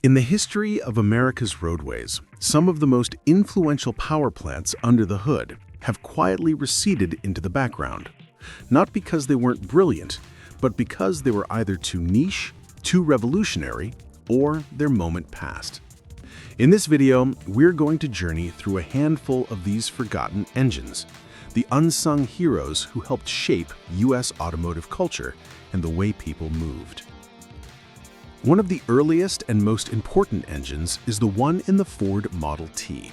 In the history of America's roadways, some of the most influential power plants under the hood have quietly receded into the background. Not because they weren't brilliant, but because they were either too niche, too revolutionary, or their moment passed. In this video, we're going to journey through a handful of these forgotten engines, the unsung heroes who helped shape U.S. automotive culture and the way people moved. One of the earliest and most important engines is the one in the Ford Model T.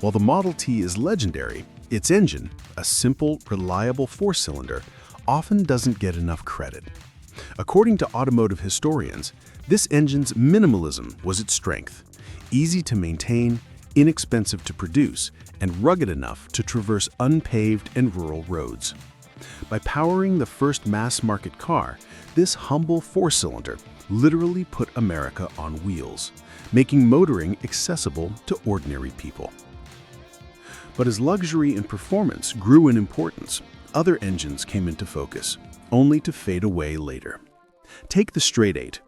While the Model T is legendary, its engine, a simple, reliable four-cylinder, often doesn't get enough credit. According to automotive historians, this engine's minimalism was its strength: easy to maintain, inexpensive to produce, and rugged enough to traverse unpaved and rural roads. By powering the first mass-market car, this humble four-cylinder literally put America on wheels, making motoring accessible to ordinary people. But as luxury and performance grew in importance, other engines came into focus, only to fade away later. Take the straight 8.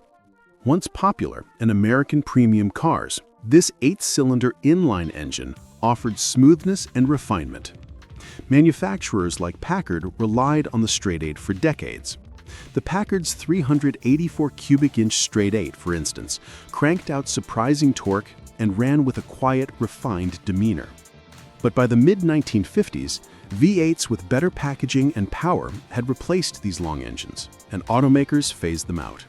Once popular in American premium cars, this 8-cylinder inline engine offered smoothness and refinement. Manufacturers like Packard relied on the straight 8 for decades. The Packard's 384 cubic inch straight 8, for instance, cranked out surprising torque and ran with a quiet, refined demeanor. But by the mid-1950s, V8s with better packaging and power had replaced these long engines, and automakers phased them out.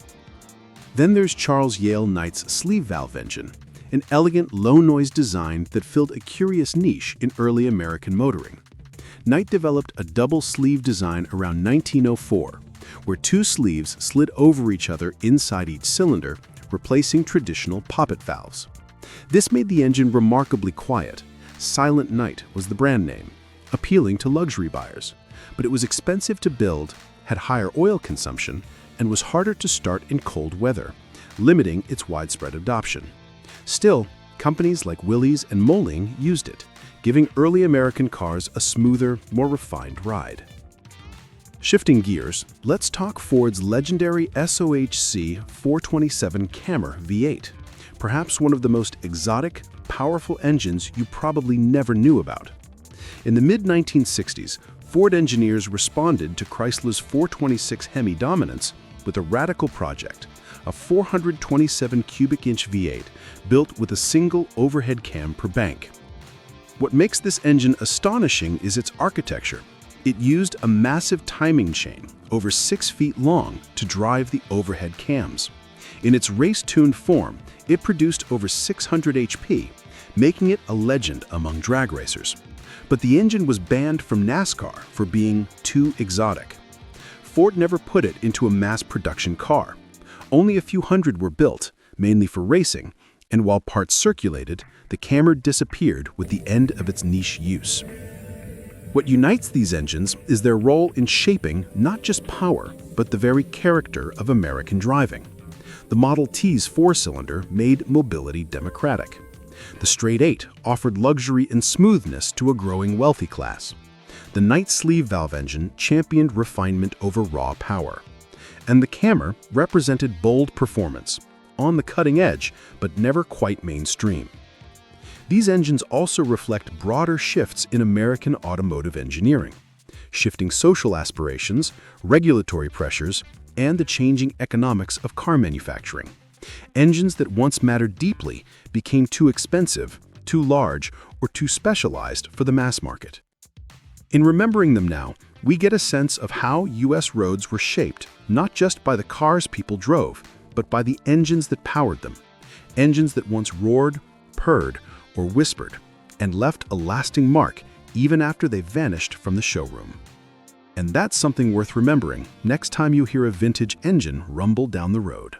Then there's Charles Yale Knight's sleeve valve engine, an elegant, low-noise design that filled a curious niche in early American motoring. Knight developed a double-sleeve design around 1904, where two sleeves slid over each other inside each cylinder, replacing traditional poppet valves. This made the engine remarkably quiet. Silent Knight was the brand name, appealing to luxury buyers. But it was expensive to build, had higher oil consumption, and was harder to start in cold weather, limiting its widespread adoption. Still, companies like Willys and Moeling used it, giving early American cars a smoother, more refined ride. Shifting gears, let's talk Ford's legendary SOHC 427 Cammer V8, perhaps one of the most exotic, powerful engines you probably never knew about. In the mid-1960s, Ford engineers responded to Chrysler's 426 Hemi dominance with a radical project, a 427 cubic inch V8 built with a single overhead cam per bank. What makes this engine astonishing is its architecture. It used a massive timing chain, over 6 feet long, to drive the overhead cams. In its race-tuned form, it produced over 600 HP, making it a legend among drag racers. But the engine was banned from NASCAR for being too exotic. Ford never put it into a mass production car. Only a few hundred were built, mainly for racing, and while parts circulated, the Cammer disappeared with the end of its niche use. What unites these engines is their role in shaping not just power, but the very character of American driving. The Model T's four-cylinder made mobility democratic. The straight 8 offered luxury and smoothness to a growing wealthy class. The Knight sleeve valve engine championed refinement over raw power. And the Cammer represented bold performance, on the cutting edge, but never quite mainstream. These engines also reflect broader shifts in American automotive engineering, shifting social aspirations, regulatory pressures, and the changing economics of car manufacturing. Engines that once mattered deeply became too expensive, too large, or too specialized for the mass market. In remembering them now, we get a sense of how U.S. roads were shaped, not just by the cars people drove, but by the engines that powered them. Engines that once roared, purred, or whispered, and left a lasting mark even after they vanished from the showroom. And that's something worth remembering next time you hear a vintage engine rumble down the road.